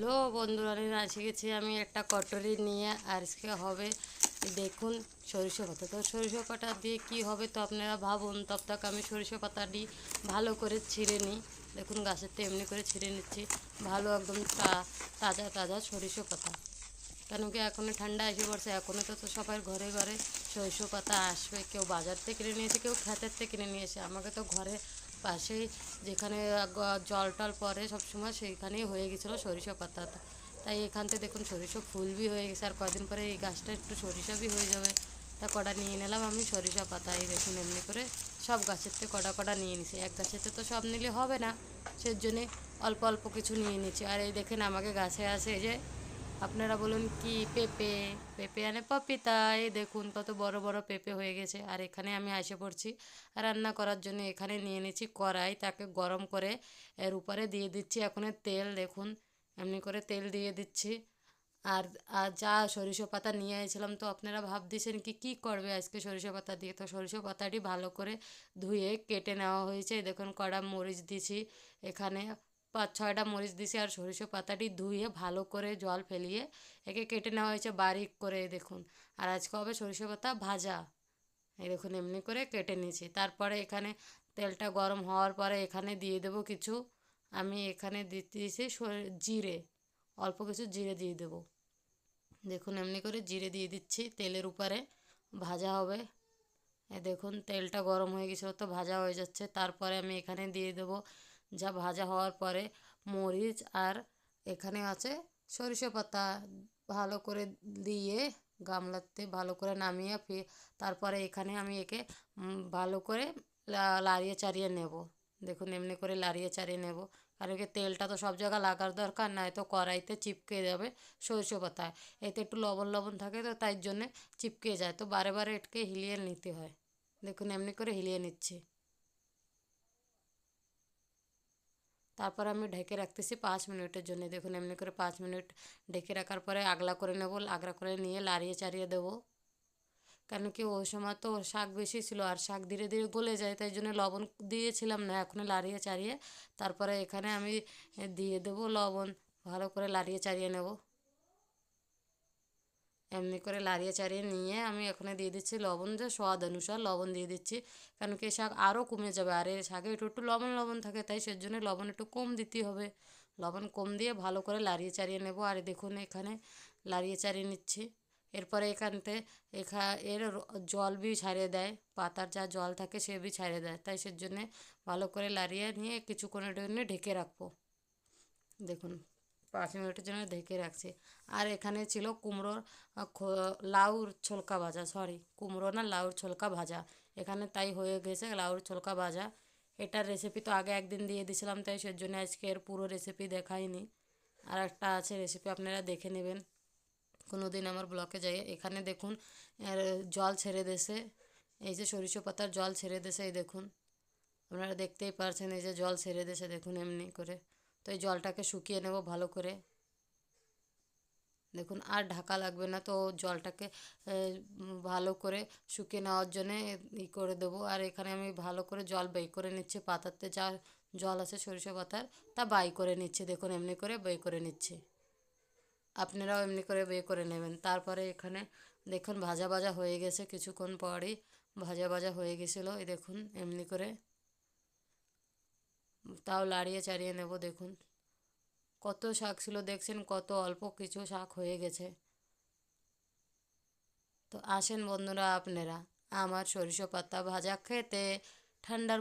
Hello বন্ধুরা, এসে গেছি আমি একটা কটরি নিয়ে। আজকে হবে দেখুন সরিষা পাতা। তো সরিষা পাতা দিয়ে কি হবে তো আপনারা ভাবুন। তব তক আমি সরিষা পাতাটি ভালো করে ছিঁড়ে নিই। দেখুন গাছের তো এমনি করে ছিঁড়ে নিচ্ছি। ভালো একদম তাজা তাজা সরিষা পাতা। কেন কি এখনই ঠান্ডা এসে পড়ছে, এখনই তো সবার ঘরে ঘরে সরিষা পাতা আসবে। কেউ বাজার থেকে কিনে নিয়ে এসে, কেউ ক্ষেতের থেকে কিনে নিয়ে এসে। আমাকে তো ঘরে পাশেই যেখানে জল টল পড়ে সবসময় সেইখানেই হয়ে গেছিলো সরিষা পাতা। তাই এখান থেকে দেখুন সরিষা ফুল বি হয়ে গেছে, আর কদিন পরে এই গাছটা একটু সরিষা বি হয়ে যাবে। তা কটা নিয়ে নিলাম আমি সরিষা পাতা। এই দেখুন এমনি করে সব গাছের থেকে কটা কটা নিয়ে নিছি। এক গাছেতে তো সব নিলে হবে না, সেজন্যে অল্প অল্প কিছু নিয়ে নিচ্ছি। আর এই দেখেন আমাকে গাছে আছে এই যে, আপনারা বলুন কি, পেঁপে। পেঁপে আনে পপিতা। এই দেখুন কত বড় বড় পেঁপে হয়ে গেছে। আর এখানে আমি এসে পড়ছি রান্না করার জন্য। এখানে নিয়ে নিচ্ছি কড়াই, তাকে গরম করে এর উপরে দিয়ে দিচ্ছি এখন তেল। দেখুন এমনি করে তেল দিয়ে দিচ্ছি। আর আর যা সরিষা পাতা নিয়ে এসেছিলাম, তো আপনারা ভাবতেছেন কি কী করবে আজকে সরিষা পাতা দিয়ে। তো সরিষা পাতাটি ভালো করে ধুয়ে কেটে নেওয়া হয়েছে। দেখুন কড়া মরিচ দিছি এখানে, 5-6টা মরিচ দিছি। আর সরিষা পাতাটি ধুয়ে ভালো করে জল ফেলিয়ে একে কেটে নেওয়া হয়েছে বারিক করে। দেখুন আর আজকে হবে সরিষা পাতা ভাজা। এই দেখুন এমনি করে কেটে নিয়েছি। তারপরে এখানে তেলটা গরম হওয়ার পরে এখানে দিয়ে দেবো কিছু, আমি এখানে দিতেছি জিরে, অল্প কিছু জিরে দিয়ে দেবো। দেখুন এমনি করে জিরে দিয়ে দিচ্ছি তেলের উপরে, ভাজা হবে। দেখুন তেলটা গরম হয়ে গেছে, তো ভাজা হয়ে যাচ্ছে। তারপরে আমি এখানে দিয়ে দেবো যা ভাজা হওয়ার পরে মরিচ, আর এখানে আছে সরিষা পাতা। ভালো করে দিয়ে গামলাতে ভালো করে নামিয়ে তারপরে এখানে আমি একে ভালো করে লাড়িয়ে চাড়িয়ে নেব। দেখুন এমনি করে লাড়িয়ে চাড়িয়ে নেব, কারণ কি তেলটা তো সব জায়গায় লাগার দরকার, নয়তো কড়াইতে চিপকে যাবে সরিষা পাতায়। এতে একটু লবণ লবণ থাকে, তো তাই জন্যে চিপকে যায়, তো বারে বারে এটাকে হিলিয়ে নিতে হয়। দেখুন এমনি করে হিলিয়ে নিচ্ছি। তারপর আমি ঢেকে রাখতেছি 5 মিনিটের জন্য। দেখুন এমনি করে 5 মিনিট ঢেকে রাখার পরে আগলা করে নেব। আগলা করে নিয়ে লাড়িয়ে চাড়িয়ে দেবো। কেন কি ওই সময় তো শাক বেশি ছিল, আর শাক ধীরে ধীরে গলে যায়, তাই জন্য লবণ দিয়েছিলাম না। এখন লাড়িয়ে চাড়িয়ে তারপরে এখানে আমি দিয়ে দেবো লবণ। ভালো করে লাড়িয়ে চাড়িয়ে নেব। এমনি করে লাড়িয়ে চাড়িয়ে নিয়ে আমি এখানে দিয়ে দিচ্ছি লবণ, যে স্বাদ অনুসার লবণ দিয়ে দিচ্ছি। কারণ কি শাক আরও কমে যাবে, আর এই শাকে একটু একটু লবণ লবণ থাকে, তাই সেজন্য লবণ একটু কম দিতে হবে। লবণ কম দিয়ে ভালো করে লাড়িয়ে চাড়িয়ে নেব। আর দেখুন এখানে লাড়িয়ে চাড়িয়ে নিচ্ছি। এরপরে এখানতে এর জল বি ছাড়িয়ে দেয়, পাতার যা জল থাকে সে বি ছাড়িয়ে দেয়, তাই সেজন্যে ভালো করে লাড়িয়ে নিয়ে কিছুক্ষণের জন্য ঢেকে রাখবো। দেখুন 5 মিনিটের জন্য ঢেকে রাখছি। আর এখানে ছিল কুমড়োর লাউর ছোলকা ভাজা, সরি কুমড়ো না, লাউর ছোলকা ভাজা। এখানে তাই হয়ে গেছে লাউর ছোলকা ভাজা। এটার রেসিপি তো আগে একদিন দিয়ে দিয়েছিলাম, তাই সেজন্য আজকে এর পুরো রেসিপি দেখাইনি। আর একটা আছে রেসিপি, আপনারা দেখে নেবেন কোনো দিন আমার ব্লকে যাই। এখানে দেখুন এর জল ছেড়ে দেছে, এই যে সরিষা পাতার জল ছেড়ে দেছে। এই দেখুন আপনারা দেখতেই পারছেন, এই যে জল ছেড়ে দেছে দেখুন এমনি করে। তো এই জলটাকে শুকিয়ে নেব ভালো করে। দেখুন আর ঢাকা লাগবে না, তো জলটাকে ভালো করে শুকিয়ে নেওয়ার জন্যে করে দেবো। আর এখানে আমি ভালো করে জল বের করে নিচ্ছি, পাতাতে যা জল আছে সরিষা পাতার তা বাই করে নিচ্ছি। দেখুন এমনি করে বের করে নিচ্ছি, আপনারাও এমনি করে বের করে নেবেন। তারপরে এখানে দেখুন ভাজা ভাজা হয়ে গেছে, কিছুক্ষণ পরেই ভাজা ভাজা হয়ে গেছিলো। এই দেখুন এমনি করে তাও লাড়িয়ে চাড়িয়ে নেব। দেখুন কত শাক ছিল দেখছেন, কত অল্প কিছু শাক হয়ে গেছে। তো আসেন বন্ধুরা আপনারা আমার সরিষা পাতা ভাজা খেতে ঠান্ডার